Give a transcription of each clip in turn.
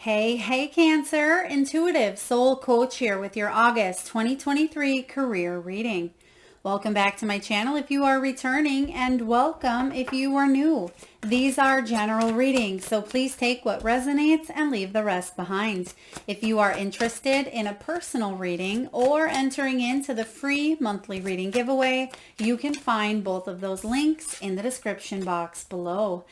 Hey, Cancer, intuitive soul coach here with your August 2023 career reading. Welcome back to my channel if you are returning, and welcome if you are new. These are general readings, so please take what resonates and leave the rest behind. If you are interested in a personal reading or entering into the free monthly reading giveaway, you can find both of those links in the description box below.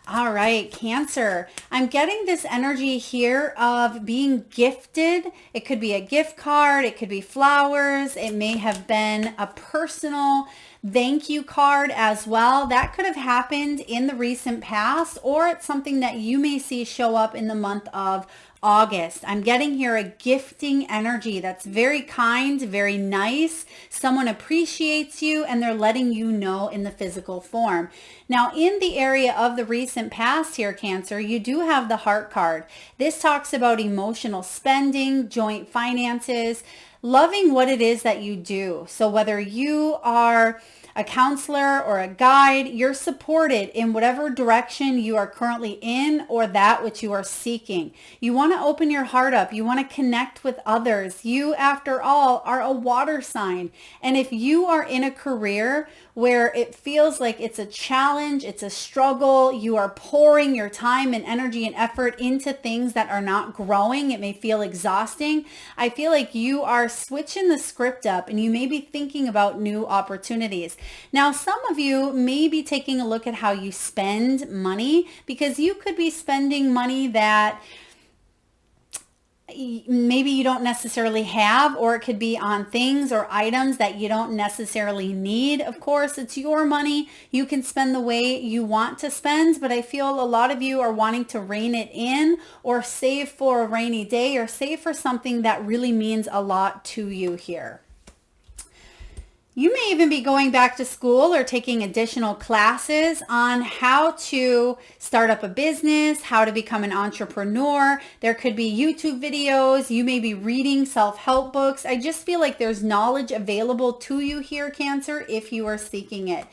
All right, Cancer. I'm getting this energy here of being gifted. It could be a gift card. It could be flowers. It may have been a personal thank you card as well. That could have happened in the recent past, or it's something that you may see show up in the month of August. I'm getting here a gifting energy that's very kind, very nice. Someone appreciates you and they're letting you know in the physical form. Now, in the area of the recent past here, Cancer, you do have the Heart card. This talks about emotional spending, joint finances, loving what it is that you do. So whether you are a counselor or a guide, you're supported in whatever direction you are currently in or that which you are seeking. You want to open your heart up. You want to connect with others. You, after all, are a water sign. And if you are in a career where it feels like it's a challenge, it's a struggle, you are pouring your time and energy and effort into things that are not growing, it may feel exhausting. I feel like you are switching the script up and you may be thinking about new opportunities. Now, some of you may be taking a look at how you spend money, because you could be spending money that maybe you don't necessarily have, or it could be on things or items that you don't necessarily need. Of course, it's your money. You can spend the way you want to spend, but I feel a lot of you are wanting to rein it in or save for a rainy day or save for something that really means a lot to you here. You may even be going back to school or taking additional classes on how to start up a business, how to become an entrepreneur. There could be YouTube videos. You may be reading self-help books. I just feel like there's knowledge available to you here, Cancer, if you are seeking it.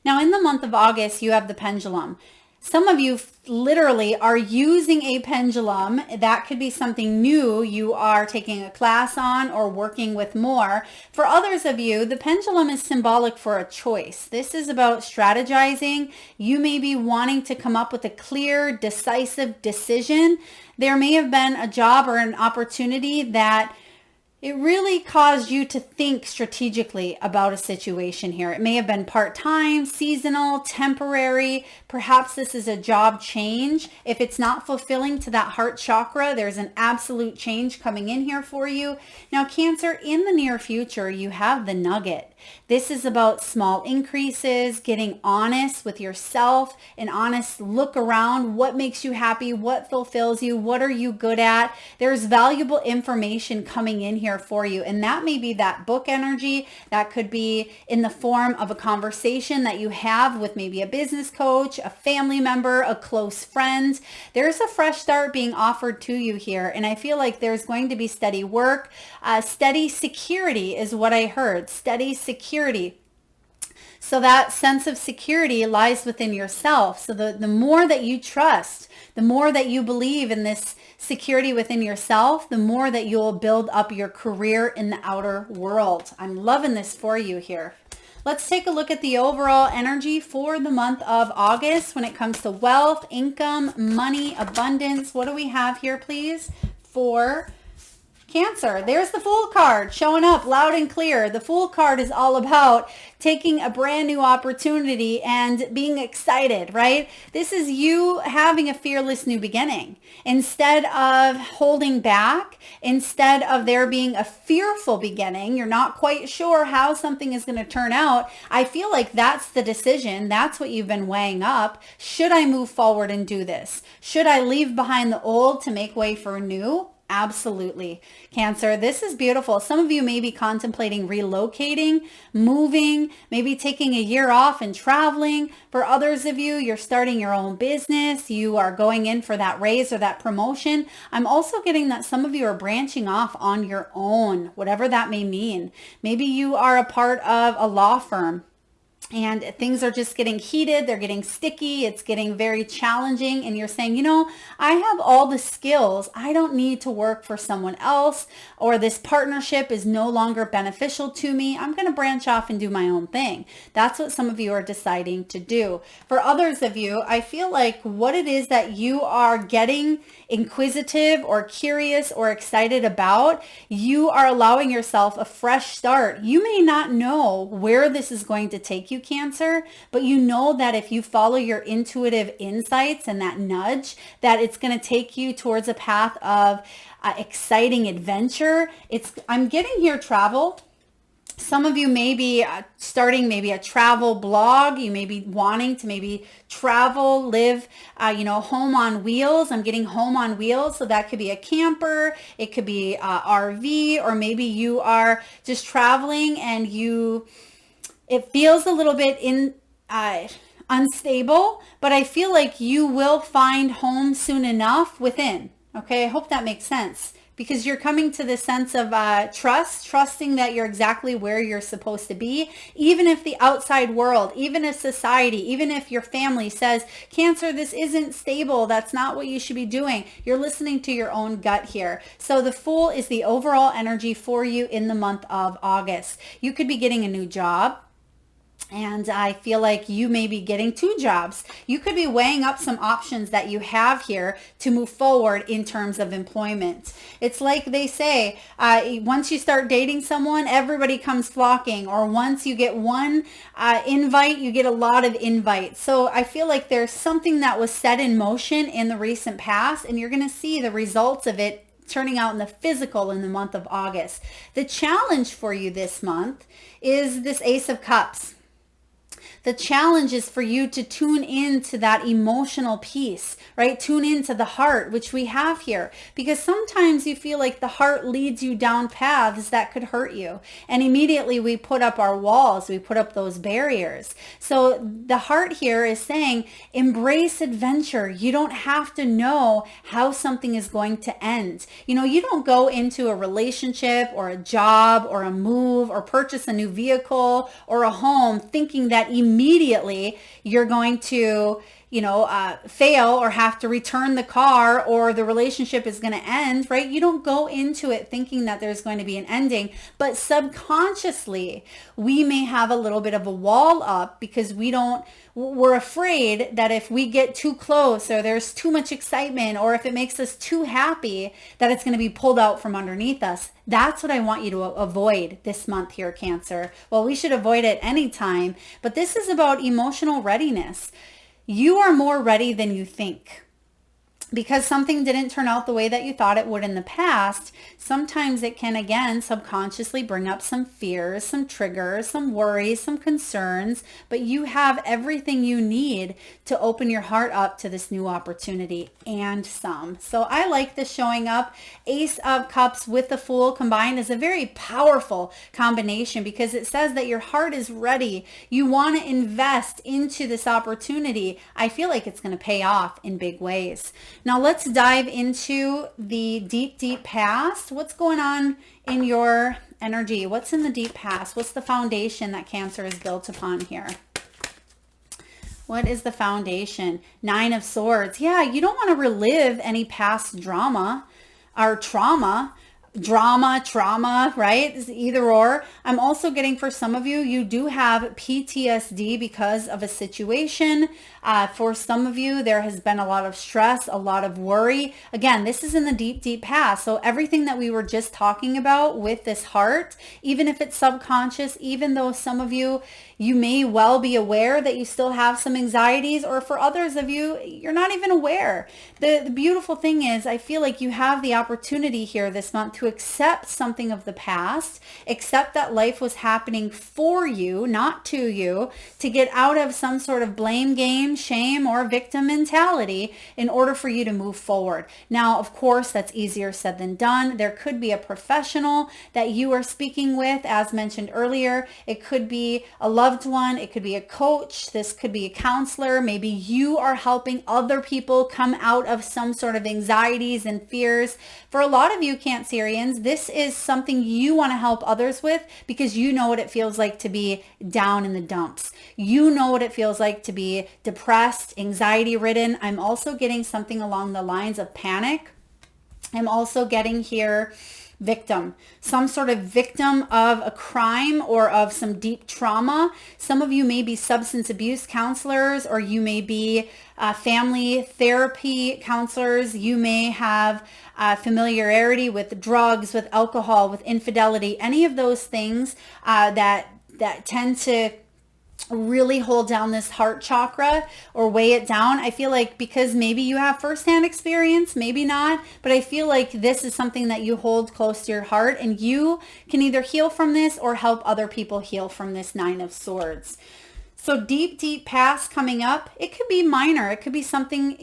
Now, in the month of August, you have the pendulum. Some of you literally are using a pendulum. That could be something new you are taking a class on or working with more. For others of you, the pendulum is symbolic for a choice. This is about strategizing. You may be wanting to come up with a clear, decisive decision. There may have been a job or an opportunity that it really caused you to think strategically about a situation here. It may have been part-time, seasonal, temporary. Perhaps this is a job change. If it's not fulfilling to that heart chakra, there's an absolute change coming in here for you. Now, Cancer, in the near future, you have the nugget. This is about small increases, getting honest with yourself, an honest look around. What makes you happy? What fulfills you? What are you good at? There's valuable information coming in here for you. And that may be that book energy. That could be in the form of a conversation that you have with maybe a business coach, a family member, a close friend. There's a fresh start being offered to you here. And I feel like there's going to be steady work. Steady security is what I heard. Steady security. So that sense of security lies within yourself. So the more that you trust, the more that you believe in this security within yourself, the more that you'll build up your career in the outer world. I'm loving this for you here. Let's take a look at the overall energy for the month of August when it comes to wealth, income, money, abundance. What do we have here, please, for Cancer? There's the Fool card showing up loud and clear. The Fool card is all about taking a brand new opportunity and being excited, right? This is you having a fearless new beginning. Instead of holding back, instead of there being a fearful beginning, you're not quite sure how something is going to turn out. I feel like that's the decision. That's what you've been weighing up. Should I move forward and do this? Should I leave behind the old to make way for new? Absolutely. Cancer, this is beautiful. Some of you may be contemplating relocating, moving, maybe taking a year off and traveling. For others of you, you're starting your own business. You are going in for that raise or that promotion. I'm also getting that some of you are branching off on your own, whatever that may mean. Maybe you are a part of a law firm. and things are just getting heated, they're getting sticky, it's getting very challenging, and you're saying, you know, I have all the skills, I don't need to work for someone else, or this partnership is no longer beneficial to me, I'm going to branch off and do my own thing. That's what some of you are deciding to do. For others of you, I feel like what it is that you are getting inquisitive or curious or excited about, you are allowing yourself a fresh start. You may not know where this is going to take you, Cancer, but you know that if you follow your intuitive insights and that nudge, that it's going to take you towards a path of exciting adventure. I'm getting here travel. Some of you may be starting maybe a travel blog. You may be wanting to maybe travel, live, home on wheels. I'm getting home on wheels. So that could be a camper. It could be RV, or maybe you are just traveling and it feels a little bit unstable, but I feel like you will find home soon enough within. Okay, I hope that makes sense, because you're coming to the sense of trusting that you're exactly where you're supposed to be, even if the outside world, even if society, even if your family says, Cancer, this isn't stable, that's not what you should be doing. You're listening to your own gut here. So the Fool is the overall energy for you in the month of August. You could be getting a new job. And I feel like you may be getting 2 jobs. You could be weighing up some options that you have here to move forward in terms of employment. It's like they say, once you start dating someone, everybody comes flocking. Or once you get one invite, you get a lot of invites. So I feel like there's something that was set in motion in the recent past, and you're going to see the results of it turning out in the physical in the month of August. The challenge for you this month is this Ace of Cups. The challenge is for you to tune into that emotional piece, right? Tune into the heart, which we have here, because sometimes you feel like the heart leads you down paths that could hurt you. And immediately we put up our walls, we put up those barriers. So the heart here is saying, embrace adventure. You don't have to know how something is going to end. You don't go into a relationship or a job or a move or purchase a new vehicle or a home thinking that immediately you're going to fail or have to return the car or the relationship is going to end, right? You don't go into it thinking that there's going to be an ending, but subconsciously we may have a little bit of a wall up because we're afraid that if we get too close or there's too much excitement or if it makes us too happy that it's going to be pulled out from underneath us. That's what I want you to avoid this month here, Cancer. Well, we should avoid it anytime, but this is about emotional readiness. You are more ready than you think. Because something didn't turn out the way that you thought it would in the past, sometimes it can, again, subconsciously bring up some fears, some triggers, some worries, some concerns, but you have everything you need to open your heart up to this new opportunity and some. So I like this showing up. Ace of Cups with the Fool combined is a very powerful combination because it says that your heart is ready. You want to invest into this opportunity. I feel like it's going to pay off in big ways. Now let's dive into the deep, deep past. What's going on in your energy? What's in the deep past? What's the foundation that Cancer is built upon here? What is the foundation? 9 of Swords. Yeah, you don't want to relive any past drama or trauma, right? It's either or. I'm also getting for some of you, you do have PTSD because of a situation. For some of you, there has been a lot of stress, a lot of worry. Again, this is in the deep, deep past. So everything that we were just talking about with this heart, even if it's subconscious, even though some of you, you may well be aware that you still have some anxieties, or for others of you, you're not even aware. The beautiful thing is, I feel like you have the opportunity here this month to accept something of the past, accept that life was happening for you, not to you, to get out of some sort of blame game, shame, or victim mentality in order for you to move forward. Now, of course, that's easier said than done. There could be a professional that you are speaking with, as mentioned earlier. It could be a loved one. It could be a coach. This could be a counselor. Maybe you are helping other people come out of some sort of anxieties and fears. For a lot of you, Cancer, experience. This is something you want to help others with because you know what it feels like to be down in the dumps. You know what it feels like to be depressed, anxiety ridden. I'm also getting something along the lines of panic. I'm also getting here victim, some sort of victim of a crime or of some deep trauma. Some of you may be substance abuse counselors, or you may be family therapy counselors. You may have familiarity with drugs, with alcohol, with infidelity, any of those things that tend to really hold down this heart chakra or weigh it down. I feel like because maybe you have firsthand experience, maybe not, but I feel like this is something that you hold close to your heart, and you can either heal from this or help other people heal from this Nine of Swords. So deep past coming up. It could be minor. It could be something,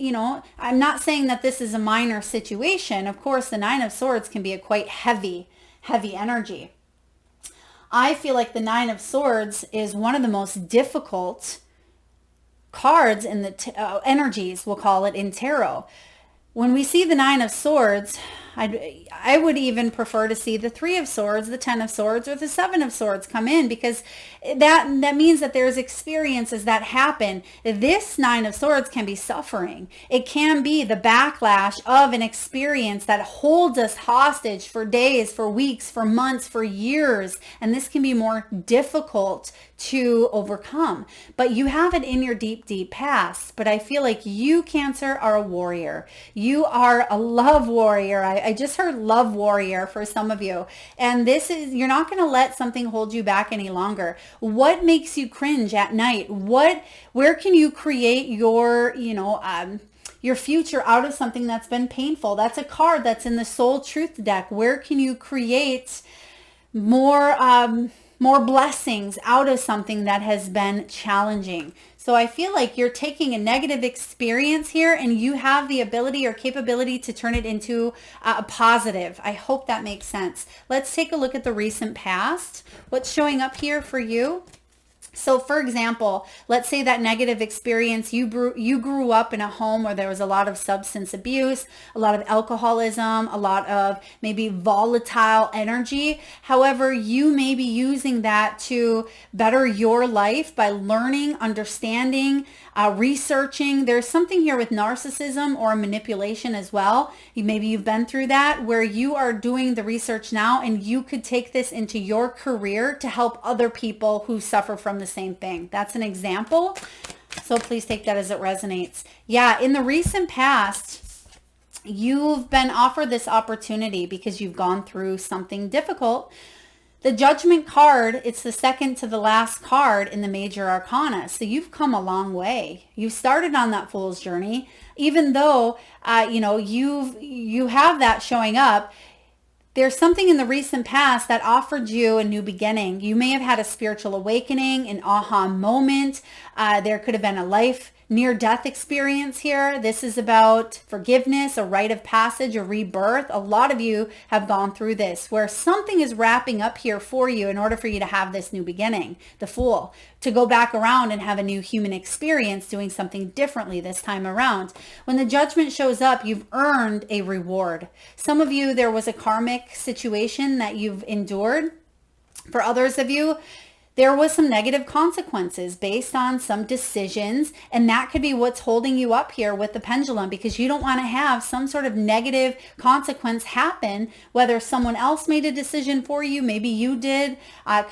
I'm not saying that this is a minor situation. Of course, the Nine of Swords can be a quite heavy energy. I feel like the Nine of Swords is one of the most difficult cards in the energies, we'll call it, in tarot. When we see the Nine of Swords, I would even prefer to see the Three of Swords, the Ten of Swords, or the Seven of Swords come in, because that means that there's experiences that happen. This Nine of Swords can be suffering. It can be the backlash of an experience that holds us hostage for days, for weeks, for months, for years. And this can be more difficult to overcome. But you have it in your deep past. But I feel like you, Cancer, are a warrior. You are a love warrior. I just heard love warrior for some of you. And this is, you're not going to let something hold you back any longer. What makes you cringe at night? Where can you create your future out of something that's been painful? That's a card that's in the Soul Truth deck. Where can you create more blessings out of something that has been challenging? So I feel like you're taking a negative experience here and you have the ability or capability to turn it into a positive. I hope that makes sense. Let's take a look at the recent past. What's showing up here for you? So for example, let's say that negative experience, you grew up in a home where there was a lot of substance abuse, a lot of alcoholism, a lot of maybe volatile energy. However, you may be using that to better your life by learning, understanding, researching. There's something here with narcissism or manipulation as well. Maybe you've been through that, where you are doing the research now and you could take this into your career to help other people who suffer from the same thing. That's an example. So please take that as it resonates. Yeah, in the recent past, you've been offered this opportunity because you've gone through something difficult. The Judgment card, it's the second to the last card in the Major Arcana. So you've come a long way. You started on that Fool's journey. Even though, you have that showing up, there's something in the recent past that offered you a new beginning. You may have had a spiritual awakening, an aha moment. There could have been a life near-death experience here. This is about forgiveness, a rite of passage, a rebirth. A lot of you have gone through this, where something is wrapping up here for you in order for you to have this new beginning, the Fool, to go back around and have a new human experience doing something differently this time around. When the Judgment shows up, you've earned a reward. Some of you, there was a karmic situation that you've endured. For others of you, there was some negative consequences based on some decisions, and that could be what's holding you up here with the pendulum, because you don't want to have some sort of negative consequence happen, whether someone else made a decision for you, maybe you did,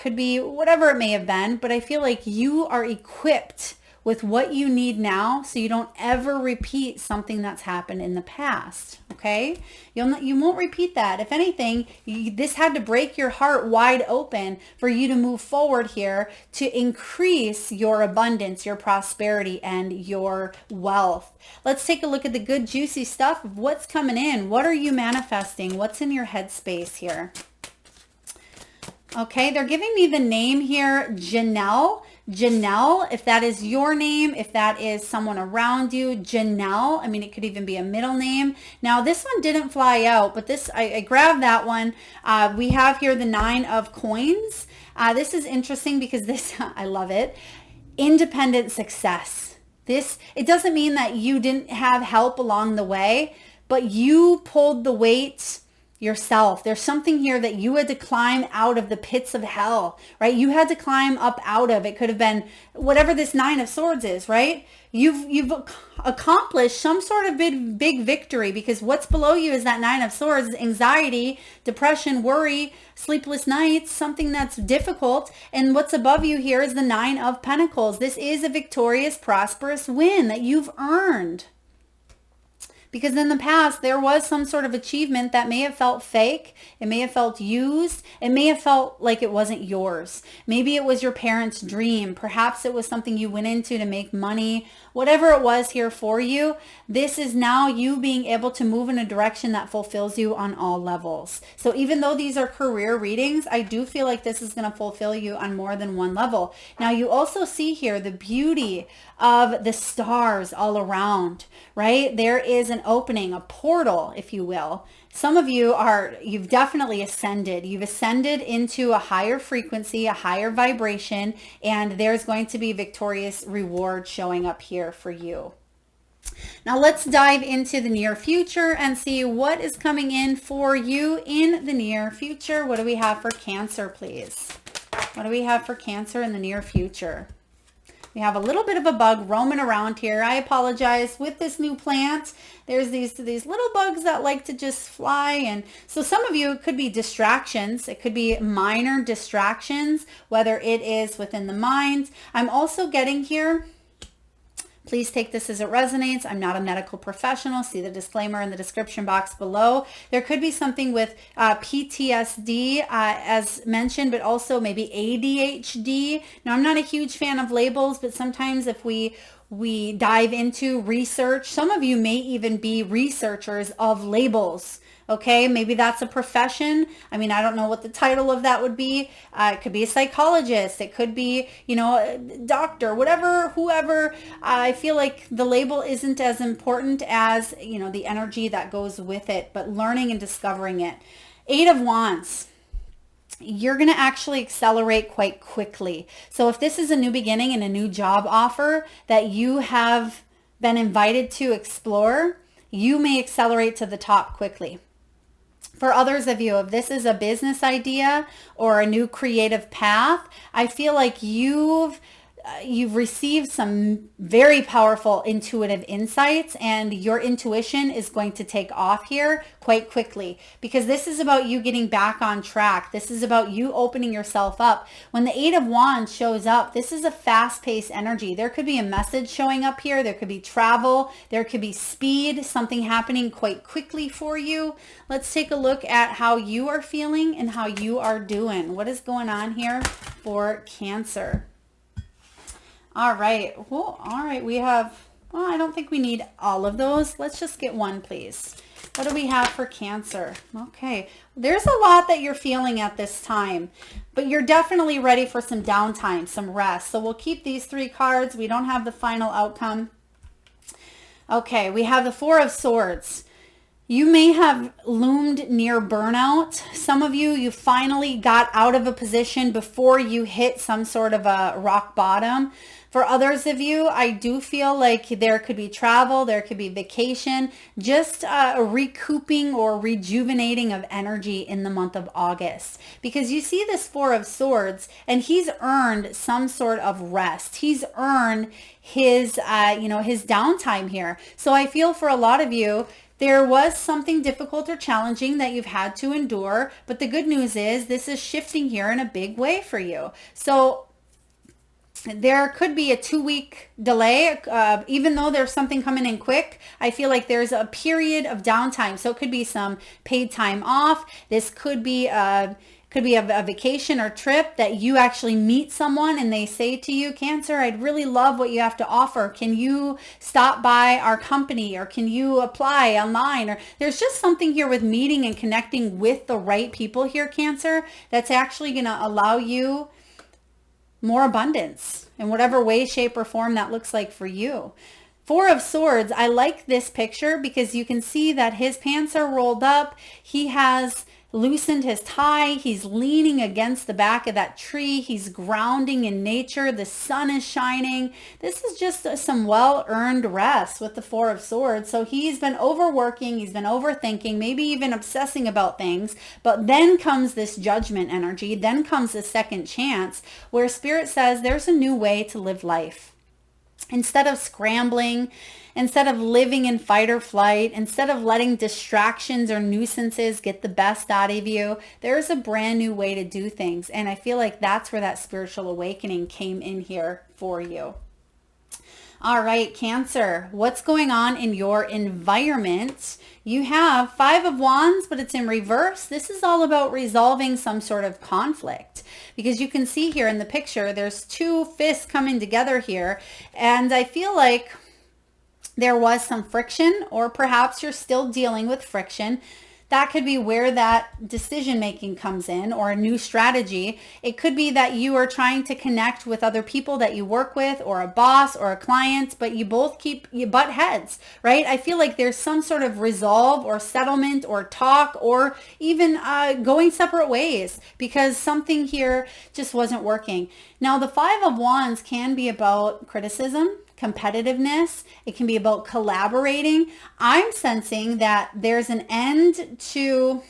could be whatever it may have been, but I feel like you are equipped with what you need now so you don't ever repeat something that's happened in the past, okay? You won't repeat that. If anything, this had to break your heart wide open for you to move forward here to increase your abundance, your prosperity, and your wealth. Let's take a look at the good juicy stuff of what's coming in. What are you manifesting? What's in your headspace here? Okay, they're giving me the name here, Janelle. Janelle, if that is your name, if that is someone around you, Janelle. I mean, it could even be a middle name. Now, this one didn't fly out, but this, I grabbed that one. We have here the 9 of coins. This is interesting because this, I love it. Independent success. This, it doesn't mean that you didn't have help along the way, but you pulled the weight. yourself. There's something here that you had to climb out of the pits of hell, right? You had to climb up out of. It could have been whatever this Nine of Swords is, right? You've accomplished some sort of big victory, because what's below you is that Nine of Swords, anxiety, depression, worry, sleepless nights, something that's difficult. And what's above you here is the Nine of Pentacles. This is a victorious, prosperous win that you've earned. Because in the past, there was some sort of achievement that may have felt fake. It may have felt used. It may have felt like it wasn't yours. Maybe it was your parents' dream. Perhaps it was something you went into to make money. Whatever it was here for you, this is now you being able to move in a direction that fulfills you on all levels. So even though these are career readings, I do feel like this is going to fulfill you on more than one level. Now, you also see here the beauty of the stars all around, right? There is an opening, a portal, if you will. Some of you you've definitely ascended. You've ascended into a higher frequency, a higher vibration, and there's going to be victorious reward showing up here for you. Now let's dive into the near future and see what is coming in for you in the near future. What do we have for Cancer, please? What do we have for Cancer in the near future? We have a little bit of a bug roaming around here. I apologize. With this new plant, there's these little bugs that like to just fly. And so some of you, it could be distractions. It could be minor distractions, whether it is within the mind. I'm also getting here, please take this as it resonates. I'm not a medical professional. See the disclaimer in the description box below. There could be something with PTSD as mentioned, but also maybe ADHD. Now, I'm not a huge fan of labels, but sometimes if we dive into research, some of you may even be researchers of labels. Okay, maybe that's a profession. I mean, I don't know what the title of that would be. It could be a psychologist. It could be, a doctor, whatever, whoever. I feel like the label isn't as important as, the energy that goes with it, but learning and discovering it. Eight of Wands. You're going to actually accelerate quite quickly. So if this is a new beginning and a new job offer that you have been invited to explore, you may accelerate to the top quickly. For others of you, if this is a business idea or a new creative path, I feel like you've received some very powerful intuitive insights, and your intuition is going to take off here quite quickly, because this is about you getting back on track. This is about you opening yourself up. When the Eight of Wands shows up, this is a fast-paced energy. There could be a message showing up here. There could be travel. There could be speed, something happening quite quickly for you. Let's take a look at how you are feeling and how you are doing. What is going on here for Cancer? All right. Well, all right. We have, I don't think we need all of those. Let's just get one, please. What do we have for Cancer? Okay. There's a lot that you're feeling at this time, but you're definitely ready for some downtime, some rest. So we'll keep these three cards. We don't have the final outcome. Okay. We have the Four of Swords. You may have loomed near burnout. Some of you finally got out of a position before you hit some sort of a rock bottom. For others of you, I do feel like there could be travel, there could be vacation, just a recouping or rejuvenating of energy in the month of August. Because you see this Four of Swords, and he's earned some sort of rest. He's earned his, his downtime here. So I feel for a lot of you, there was something difficult or challenging that you've had to endure, but the good news is this is shifting here in a big way for you. So there could be a 2-week delay, even though there's something coming in quick. I feel like there's a period of downtime. So it could be some paid time off. This could be a vacation or trip that you actually meet someone and they say to you, Cancer, I'd really love what you have to offer. Can you stop by our company, or can you apply online? Or there's just something here with meeting and connecting with the right people here, Cancer, that's actually going to allow you more abundance in whatever way, shape, or form that looks like for you. Four of Swords, I like this picture because you can see that his pants are rolled up. He has loosened his tie. He's leaning against the back of that tree. He's grounding in nature. The sun is shining. This is just some well-earned rest with the Four of Swords. So he's been overworking. He's been overthinking, maybe even obsessing about things. But then comes this judgment energy. Then comes the second chance where Spirit says there's a new way to live life. Instead of scrambling, instead of living in fight or flight, instead of letting distractions or nuisances get the best out of you, there's a brand new way to do things. And I feel like that's where that spiritual awakening came in here for you. All right, Cancer, what's going on in your environment? You have Five of Wands, but it's in reverse. This is all about resolving some sort of conflict, because you can see here in the picture, there's two fists coming together here. And I feel like there was some friction, or perhaps you're still dealing with friction. That could be where that decision making comes in, or a new strategy. It could be that you are trying to connect with other people that you work with, or a boss or a client, but you both you butt heads, right? I feel like there's some sort of resolve or settlement or talk, or even going separate ways because something here just wasn't working. Now, the Five of Wands can be about criticism, competitiveness. It can be about collaborating. I'm sensing that there's an end to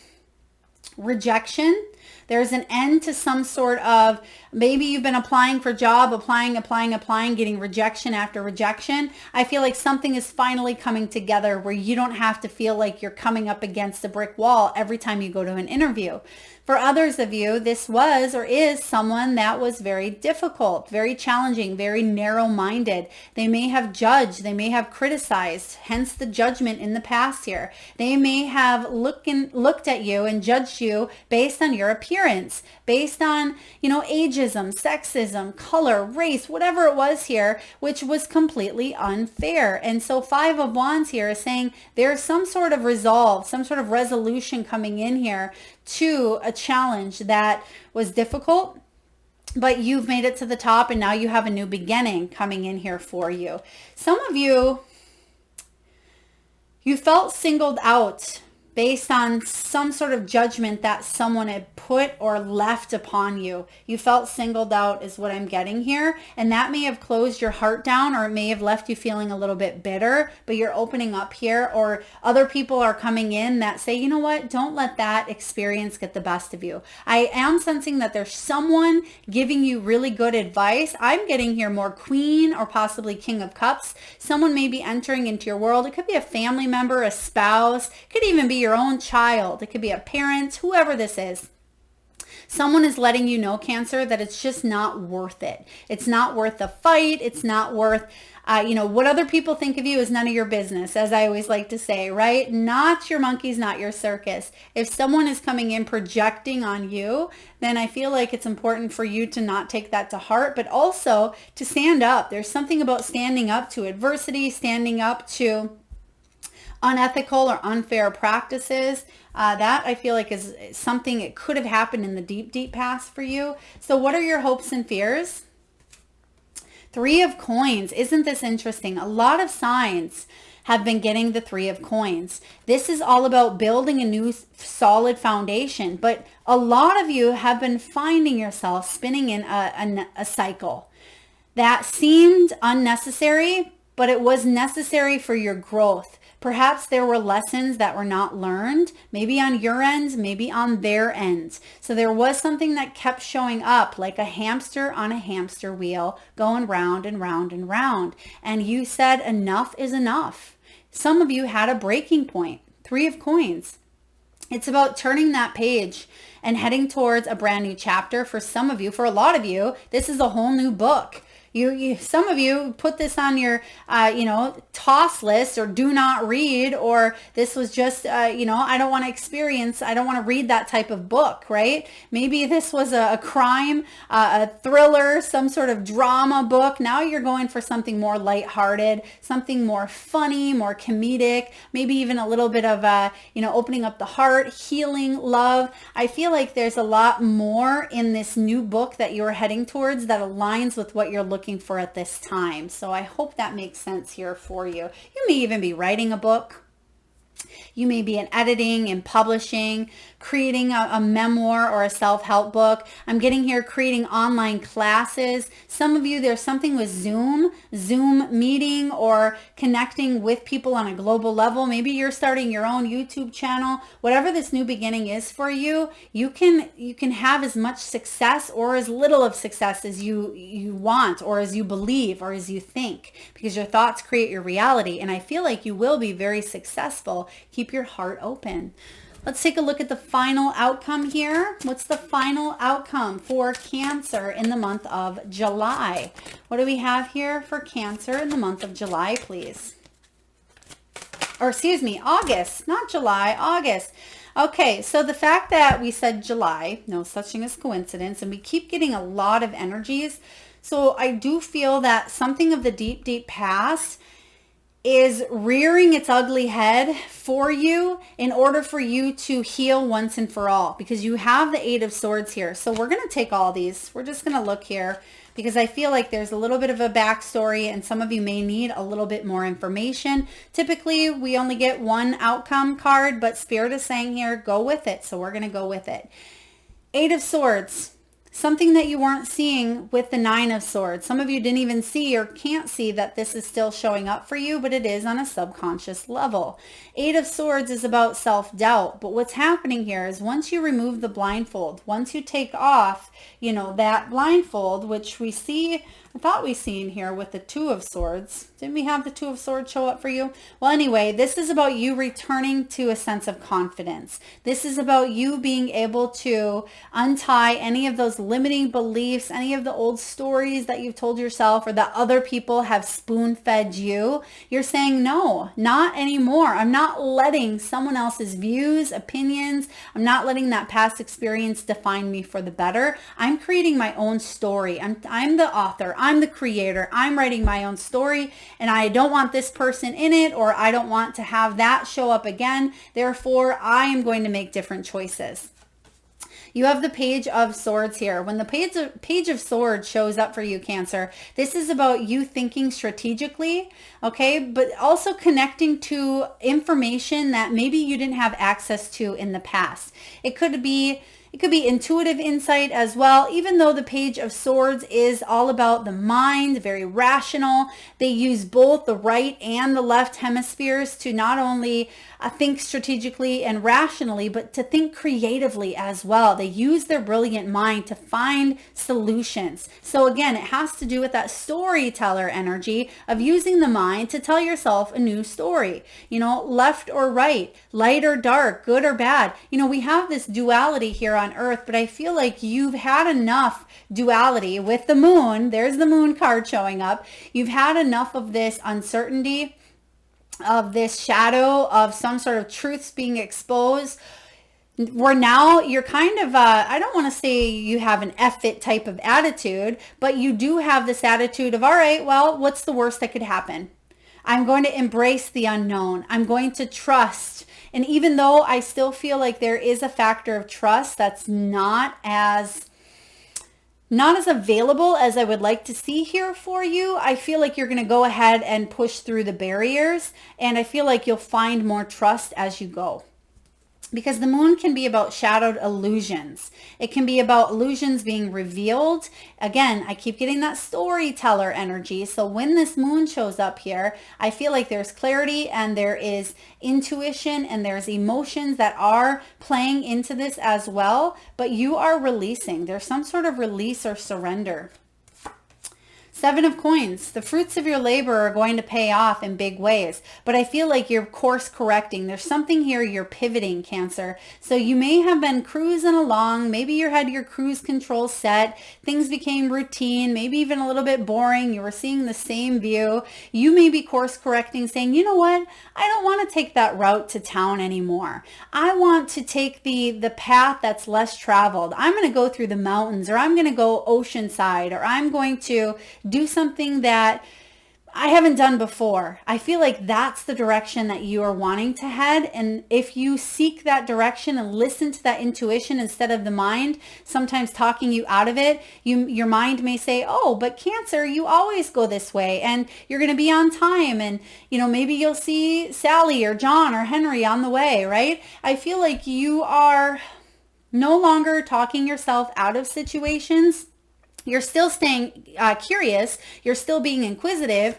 rejection. There's an end to some sort of, maybe you've been applying for a job, applying, getting rejection after rejection. I feel like something is finally coming together where you don't have to feel like you're coming up against a brick wall every time you go to an interview. For others of you, this was or is someone that was very difficult, very challenging, very narrow-minded. They may have judged, they may have criticized, hence the judgment in the past here. They may have looked at you and judged you based on your appearance, based on, ageism, sexism, color, race, whatever it was here, which was completely unfair. And so Five of Wands here is saying there's some sort of resolve, some sort of resolution coming in here to a challenge that was difficult, but you've made it to the top and now you have a new beginning coming in here for you. Some of you felt singled out based on some sort of judgment that someone had put or left upon you. You felt singled out is what I'm getting here. And that may have closed your heart down, or it may have left you feeling a little bit bitter, but you're opening up here, or other people are coming in that say, you know what, don't let that experience get the best of you. I am sensing that there's someone giving you really good advice. I'm getting here more Queen or possibly King of Cups. Someone may be entering into your world. It could be a family member, a spouse, it could even be your own child. It could be a parent, whoever this is. Someone is letting you know, Cancer, that it's just not worth it. It's not worth the fight. It's not worth, what other people think of you is none of your business, as I always like to say, right? Not your monkeys, not your circus. If someone is coming in projecting on you, then I feel like it's important for you to not take that to heart, but also to stand up. There's something about standing up to adversity, standing up to unethical or unfair practices. That I feel like is something, it could have happened in the deep, deep past for you. So what are your hopes and fears? Three of Coins. Isn't this interesting? A lot of signs have been getting the Three of Coins. This is all about building a new solid foundation, but a lot of you have been finding yourself spinning in a cycle that seemed unnecessary, but it was necessary for your growth. Perhaps there were lessons that were not learned, maybe on your end, maybe on their end. So there was something that kept showing up like a hamster on a hamster wheel, going round and round and round. And you said enough is enough. Some of you had a breaking point. Three of Coins. It's about turning that page and heading towards a brand new chapter. For some of you, for a lot of you, this is a whole new book. Some of you put this on your, toss list or do not read, or this was just, I don't want to experience, I don't want to read that type of book, right? Maybe this was a crime, a thriller, some sort of drama book. Now you're going for something more lighthearted, something more funny, more comedic, maybe even a little bit of, opening up the heart, healing, love. I feel like there's a lot more in this new book that you're heading towards that aligns with what you're looking for at this time. So I hope that makes sense here for you. You may even be writing a book. You may be in editing and publishing, creating a memoir or a self-help book. I'm getting here creating online classes. Some of you, there's something with Zoom meeting or connecting with people on a global level. Maybe you're starting your own YouTube channel. Whatever this new beginning is for you, you can have as much success or as little of success as you want or as you believe or as you think, because your thoughts create your reality. And I feel like you will be very successful. Keep your heart open. Let's take a look at the final outcome here. What's the final outcome for Cancer in the month of July? What do we have here for Cancer in the month of July, please? Or excuse me, August, not July, August. Okay, so the fact that we said July, no such thing as coincidence, and we keep getting a lot of energies. So I do feel that something of the deep, deep past is rearing its ugly head for you in order for you to heal once and for all, because you have the Eight of Swords here. So we're going to take all these. We're just going to look here because I feel like there's a little bit of a backstory and some of you may need a little bit more information. Typically, we only get one outcome card, but Spirit is saying here, go with it. So we're going to go with it. Eight of Swords. Something that you weren't seeing with the Nine of Swords. Some of you didn't even see or can't see that this is still showing up for you, but it is on a subconscious level. Eight of Swords is about self-doubt, but what's happening here is once you remove the blindfold, once you take off, that blindfold, which we see, I thought we seen here with the Two of Swords. Didn't we have the Two of Swords show up for you? Well, anyway, this is about you returning to a sense of confidence. This is about you being able to untie any of those limiting beliefs, any of the old stories that you've told yourself or that other people have spoon-fed you. You're saying, no, not anymore. I'm not letting someone else's views, opinions, I'm not letting that past experience define me for the better. I'm creating my own story. I'm the author. I'm the creator. I'm writing my own story, and I don't want this person in it, or I don't want to have that show up again. Therefore, I am going to make different choices. You have the Page of Swords here. When the Page of Swords shows up for you, Cancer, this is about you thinking strategically, okay, but also connecting to information that maybe you didn't have access to in the past. It could be intuitive insight as well. Even though the Page of Swords is all about the mind, very rational, they use both the right and the left hemispheres to not only think strategically and rationally, but to think creatively as well. They use their brilliant mind to find solutions. So again, it has to do with that storyteller energy of using the mind to tell yourself a new story. Left or right, light or dark, good or bad. We have this duality here on Earth, but I feel like you've had enough duality with the moon. There's the moon card showing up. You've had enough of this uncertainty, of this shadow, of some sort of truths being exposed, where now you're kind of, I don't want to say you have an F it type of attitude, but you do have this attitude of, all right, well, what's the worst that could happen? I'm going to embrace the unknown. I'm going to trust. And even though I still feel like there is a factor of trust that's not as available as I would like to see here for you, I feel like you're going to go ahead and push through the barriers, and I feel like you'll find more trust as you go. Because the moon can be about shadowed illusions. It can be about illusions being revealed. Again, I keep getting that storyteller energy. So when this moon shows up here, I feel like there's clarity and there is intuition and there's emotions that are playing into this as well. But you are releasing. There's some sort of release or surrender. Seven of Coins. The fruits of your labor are going to pay off in big ways, but I feel like you're course correcting. There's something here you're pivoting, Cancer. So you may have been cruising along. Maybe you had your cruise control set. Things became routine, maybe even a little bit boring. You were seeing the same view. You may be course correcting, saying, you know what? I don't want to take that route to town anymore. I want to take the path that's less traveled. I'm going to go through the mountains, or I'm going to go oceanside, or I'm going to do something that I haven't done before. I feel like that's the direction that you are wanting to head. And if you seek that direction and listen to that intuition instead of the mind, sometimes talking you out of it, your mind may say, oh, but Cancer, you always go this way and you're going to be on time. And, maybe you'll see Sally or John or Henry on the way, right? I feel like you are no longer talking yourself out of situations. You're still staying curious. You're still being inquisitive,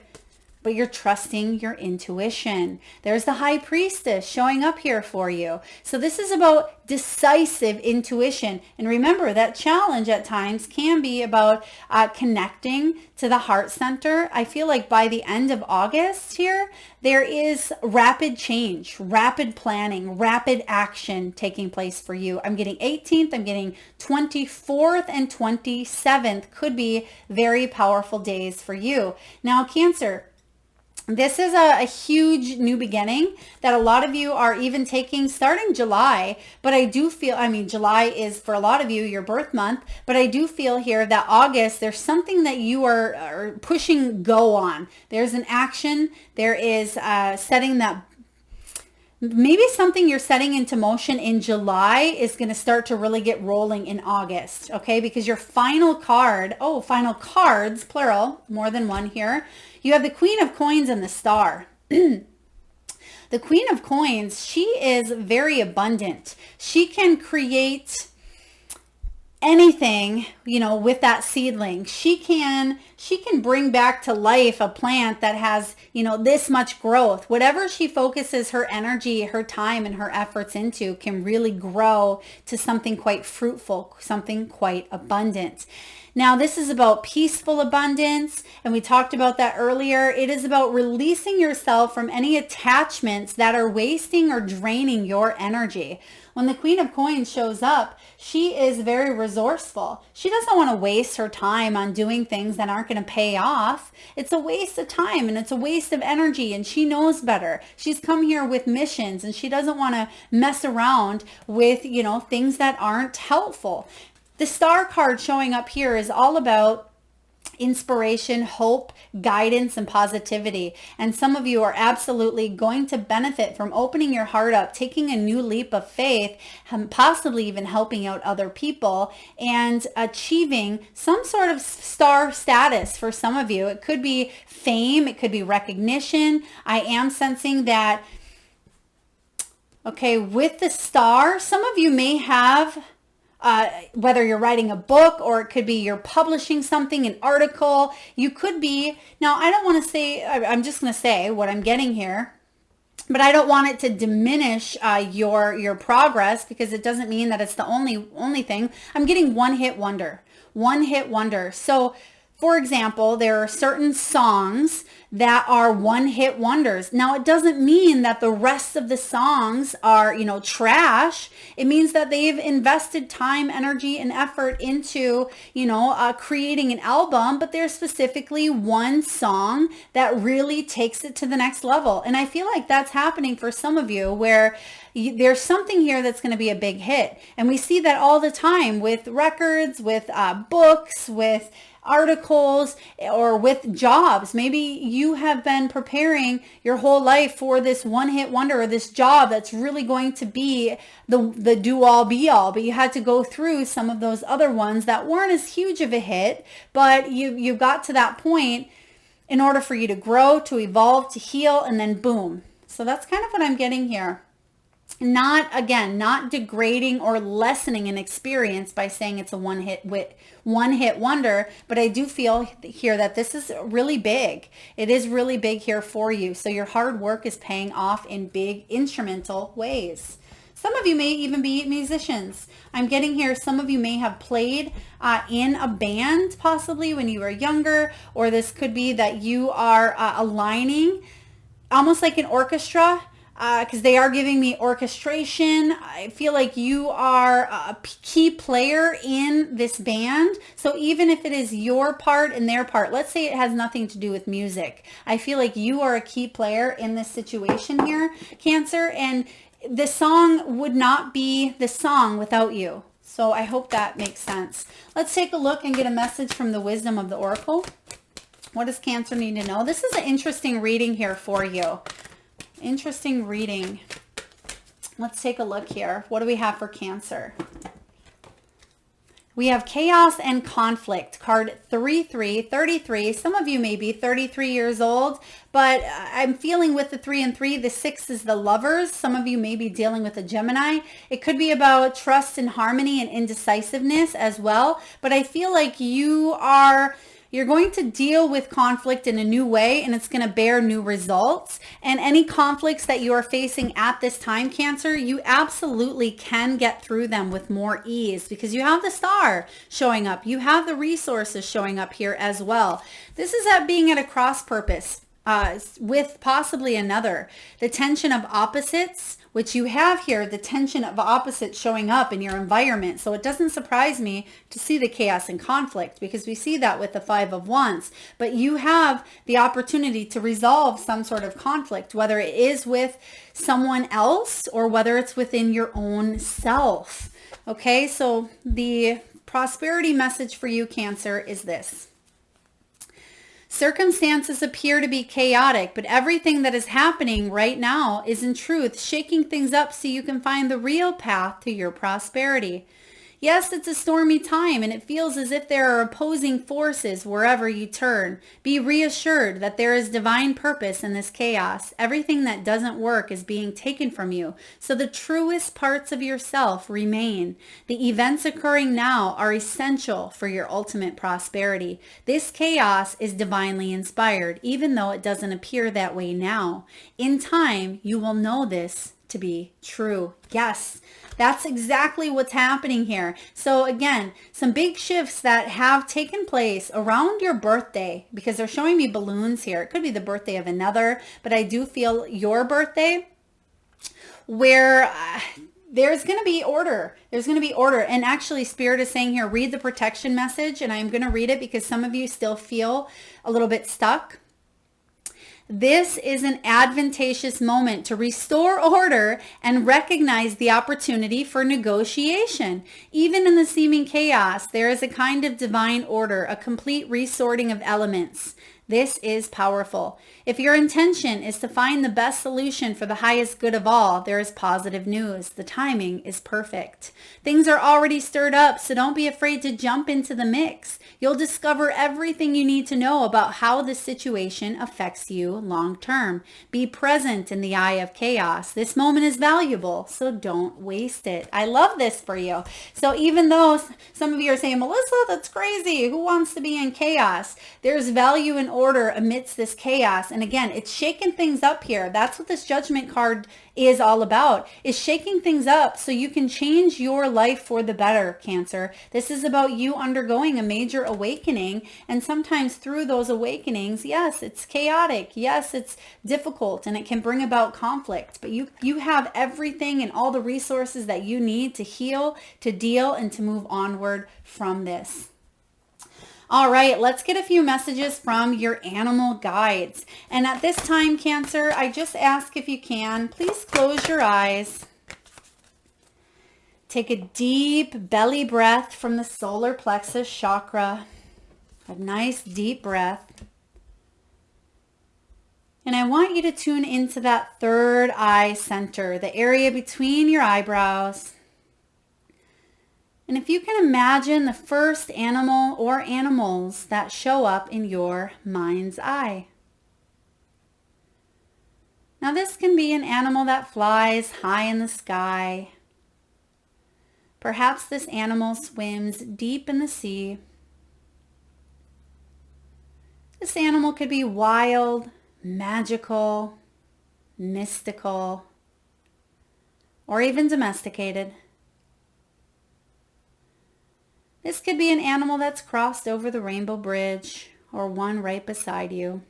but you're trusting your intuition. There's the High Priestess showing up here for you. So this is about decisive intuition. And remember, that challenge at times can be about connecting to the heart center. I feel like by the end of August here, there is rapid change, rapid planning, rapid action taking place for you. I'm getting 18th, I'm getting 24th and 27th could be very powerful days for you. Now, Cancer, this is a huge new beginning that a lot of you are even taking starting July. But I do feel, July is for a lot of you your birth month, but I do feel here that August, there's something that you are pushing go on. There's an action. There is setting that, maybe something you're setting into motion in July is going to start to really get rolling in August, okay? Because your final card, final cards, plural, more than one here. You have the Queen of Coins and the Star. The Queen of Coins, she is very abundant. She can create anything, with that seedling. She can bring back to life a plant that has, this much growth. Whatever she focuses her energy, her time, and her efforts into can really grow to something quite fruitful, something quite abundant. Now, this is about peaceful abundance, and we talked about that earlier. It is about releasing yourself from any attachments that are wasting or draining your energy. When the Queen of Coins shows up, she is very resourceful. She doesn't want to waste her time on doing things that aren't going to pay off. It's a waste of time and it's a waste of energy, and she knows better. She's come here with missions and she doesn't want to mess around with, things that aren't helpful. The Star card showing up here is all about inspiration, hope, guidance, and positivity. And some of you are absolutely going to benefit from opening your heart up, taking a new leap of faith, and possibly even helping out other people and achieving some sort of star status for some of you. It could be fame, it could be recognition. I am sensing that, with the Star, some of you may have whether you're writing a book or it could be you're publishing something, an article. You could be, now I don't want to say, I'm just going to say what I'm getting here, but I don't want it to diminish your progress, because it doesn't mean that it's the only thing. I'm getting one hit wonder. So for example, there are certain songs that are one-hit wonders. Now, it doesn't mean that the rest of the songs are, trash. It means that they've invested time, energy, and effort into, creating an album, but there's specifically one song that really takes it to the next level. And I feel like that's happening for some of you, where there's something here that's going to be a big hit. And we see that all the time with records, with books, with articles, or with jobs. Maybe you have been preparing your whole life for this one hit wonder, or this job that's really going to be the do all be all, but you had to go through some of those other ones that weren't as huge of a hit, but you got to that point in order for you to grow, to evolve, to heal, and then boom. So that's kind of what I'm getting here. Not degrading or lessening an experience by saying it's a one hit wonder, but I do feel here that this is really big. It is really big here for you. So your hard work is paying off in big instrumental ways. Some of you may even be musicians. I'm getting here, some of you may have played in a band possibly when you were younger, or this could be that you are aligning almost like an orchestra, because they are giving me orchestration. I feel like you are a key player in this band. So even if it is your part and their part, let's say it has nothing to do with music, I feel like you are a key player in this situation here, Cancer, and the song would not be the song without you. So I hope that makes sense. Let's take a look and get a message from the wisdom of the Oracle What does Cancer need to know? This is an interesting reading here for you. Interesting reading. Let's take a look here. What do we have for Cancer? We have chaos and conflict, card 33. Some of you may be 33 years old, but I'm feeling with the 3 and 3, the 6 is the lovers. Some of you may be dealing with a Gemini. It could be about trust and harmony and indecisiveness as well, but I feel like you're going to deal with conflict in a new way, and it's going to bear new results. And any conflicts that you are facing at this time, Cancer, you absolutely can get through them with more ease because you have the star showing up. You have the resources showing up here as well. This is at being at a cross purpose with possibly another. The tension of opposites, which you have here, the tension of opposites showing up in your environment. So it doesn't surprise me to see the chaos and conflict because we see that with the 5 of Wands. But you have the opportunity to resolve some sort of conflict, whether it is with someone else or whether it's within your own self. Okay, so the prosperity message for you, Cancer, is this. Circumstances appear to be chaotic, but everything that is happening right now is in truth shaking things up so you can find the real path to your prosperity. Yes, it's a stormy time and it feels as if there are opposing forces wherever you turn. Be reassured that there is divine purpose in this chaos. Everything that doesn't work is being taken from you, so the truest parts of yourself remain. The events occurring now are essential for your ultimate prosperity. This chaos is divinely inspired, even though it doesn't appear that way now. In time, you will know this to be true. Yes, that's exactly what's happening here. So again, some big shifts that have taken place around your birthday, because they're showing me balloons here. It could be the birthday of another, but I do feel your birthday where there's going to be order. There's going to be order. And actually, Spirit is saying here, read the protection message. And I'm going to read it because some of you still feel a little bit stuck. This is an advantageous moment to restore order and recognize the opportunity for negotiation. Even in the seeming chaos, there is a kind of divine order, a complete resorting of elements. This is powerful. If your intention is to find the best solution for the highest good of all, there is positive news. The timing is perfect. Things are already stirred up, so don't be afraid to jump into the mix. You'll discover everything you need to know about how the situation affects you long term. Be present in the eye of chaos. This moment is valuable, so don't waste it. I love this for you. So even though some of you are saying, Melissa, that's crazy. Who wants to be in chaos? There's value in order amidst this chaos. And again, it's shaking things up here. That's what this Judgment card is all about, is shaking things up so you can change your life for the better, Cancer. This is about you undergoing a major awakening. And sometimes through those awakenings, yes, it's chaotic. Yes, it's difficult and it can bring about conflict. But you have everything and all the resources that you need to heal, to deal, and to move onward from this. All right, let's get a few messages from your animal guides. And at this time, Cancer, I just ask if you can, please close your eyes. Take a deep belly breath from the solar plexus chakra. A nice deep breath. And I want you to tune into that third eye center, the area between your eyebrows. And if you can imagine the first animal or animals that show up in your mind's eye. Now this can be an animal that flies high in the sky. Perhaps this animal swims deep in the sea. This animal could be wild, magical, mystical, or even domesticated. This could be an animal that's crossed over the rainbow bridge or one right beside you.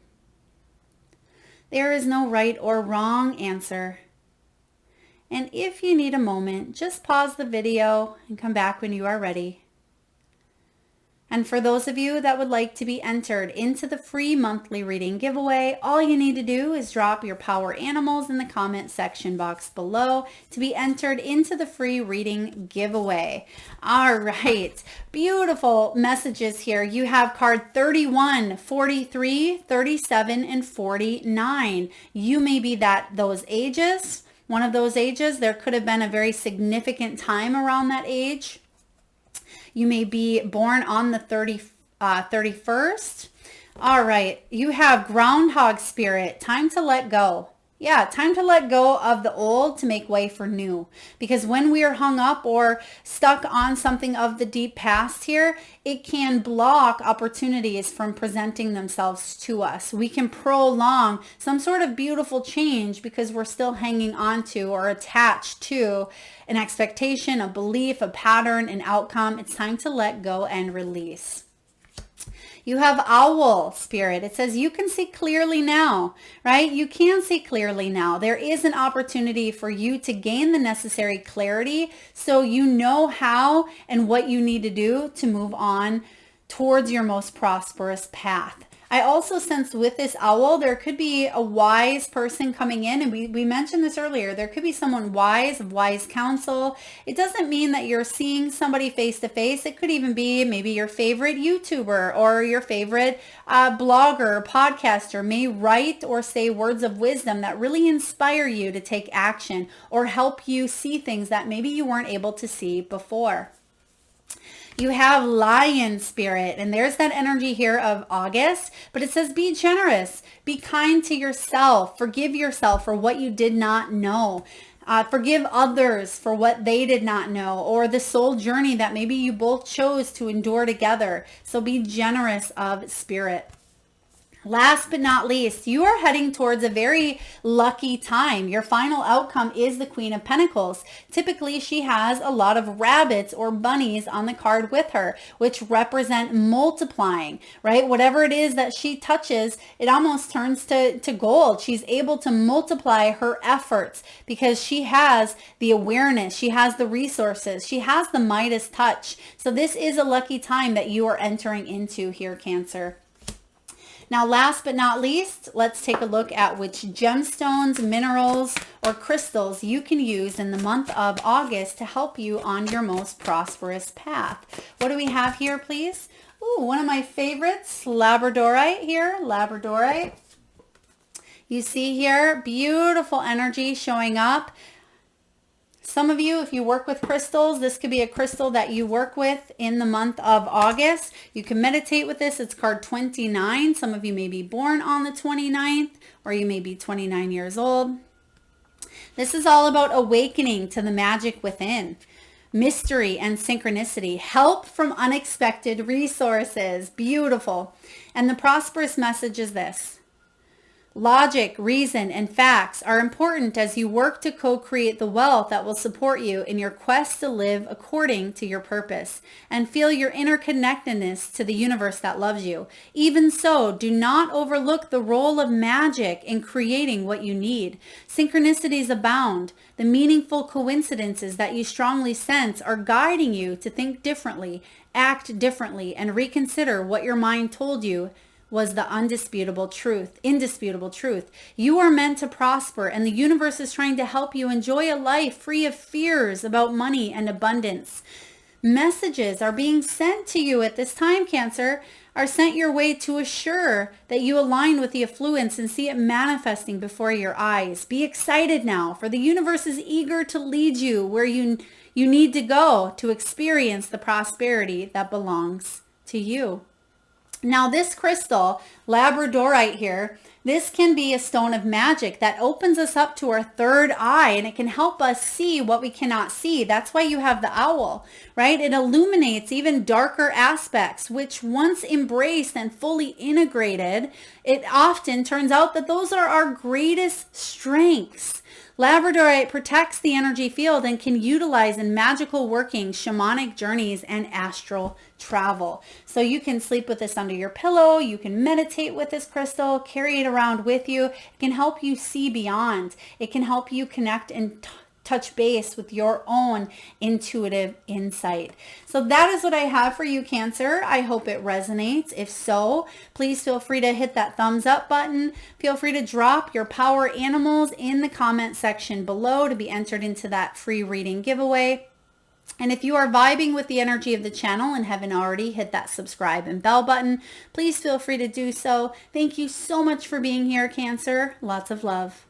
There is no right or wrong answer. And if you need a moment, just pause the video and come back when you are ready. And for those of you that would like to be entered into the free monthly reading giveaway, all you need to do is drop your power animals in the comment section box below to be entered into the free reading giveaway. All right, beautiful messages here. You have card 31, 43, 37, and 49. You may be those ages, one of those ages. There could have been a very significant time around that age. You may be born on the 31st. All right. You have groundhog spirit. Time to let go. Yeah, time to let go of the old to make way for new. Because when we are hung up or stuck on something of the deep past here, it can block opportunities from presenting themselves to us. We can prolong some sort of beautiful change because we're still hanging on to or attached to an expectation, a belief, a pattern, an outcome. It's time to let go and release. You have owl spirit. It says you can see clearly now, right? You can see clearly now. There is an opportunity for you to gain the necessary clarity so you know how and what you need to do to move on towards your most prosperous path. I also sense with this owl, there could be a wise person coming in, and we mentioned this earlier. There could be someone wise, of wise counsel. It doesn't mean that you're seeing somebody face to face. It could even be maybe your favorite YouTuber or your favorite blogger or podcaster may write or say words of wisdom that really inspire you to take action or help you see things that maybe you weren't able to see before. You have lion spirit, and there's that energy here of August, but it says be generous, be kind to yourself, forgive yourself for what you did not know. Forgive others for what they did not know, or the soul journey that maybe you both chose to endure together. So be generous of spirit. Last but not least, you are heading towards a very lucky time. Your final outcome is the Queen of Pentacles. Typically, she has a lot of rabbits or bunnies on the card with her, which represent multiplying, right? Whatever it is that she touches, it almost turns to gold. She's able to multiply her efforts because she has the awareness, she has the resources, she has the Midas touch. So this is a lucky time that you are entering into here, Cancer. Now, last but not least, let's take a look at which gemstones, minerals, or crystals you can use in the month of August to help you on your most prosperous path. What do we have here, please? Ooh, one of my favorites, labradorite here, labradorite. You see here, beautiful energy showing up. Some of you, if you work with crystals, this could be a crystal that you work with in the month of August. You can meditate with this. It's card 29. Some of you may be born on the 29th, or you may be 29 years old. This is all about awakening to the magic within, mystery and synchronicity, help from unexpected resources. Beautiful. And the prosperous message is this. Logic, reason, and facts are important as you work to co-create the wealth that will support you in your quest to live according to your purpose and feel your interconnectedness to the universe that loves you. Even so, do not overlook the role of magic in creating what you need. Synchronicities abound. The meaningful coincidences that you strongly sense are guiding you to think differently, act differently, and reconsider what your mind told you was the indisputable truth. You are meant to prosper, and the universe is trying to help you enjoy a life free of fears about money and abundance. Messages are being sent to you at this time, Cancer, are sent your way to assure that you align with the affluence and see it manifesting before your eyes. Be excited now, for the universe is eager to lead you where you need to go to experience the prosperity that belongs to you. Now this crystal, labradorite here, this can be a stone of magic that opens us up to our third eye, and it can help us see what we cannot see. That's why you have the owl, right? It illuminates even darker aspects, which once embraced and fully integrated, it often turns out that those are our greatest strengths. Labradorite protects the energy field and can utilize in magical workings, shamanic journeys, and astral travel. So you can sleep with this under your pillow. You can meditate with this crystal, carry it around with you. It can help you see beyond. It can help you connect and touch base with your own intuitive insight. So that is what I have for you, Cancer. I hope it resonates. If so, please feel free to hit that thumbs up button. Feel free to drop your power animals in the comment section below to be entered into that free reading giveaway. And if you are vibing with the energy of the channel and haven't already hit that subscribe and bell button, please feel free to do so. Thank you so much for being here, Cancer. Lots of love.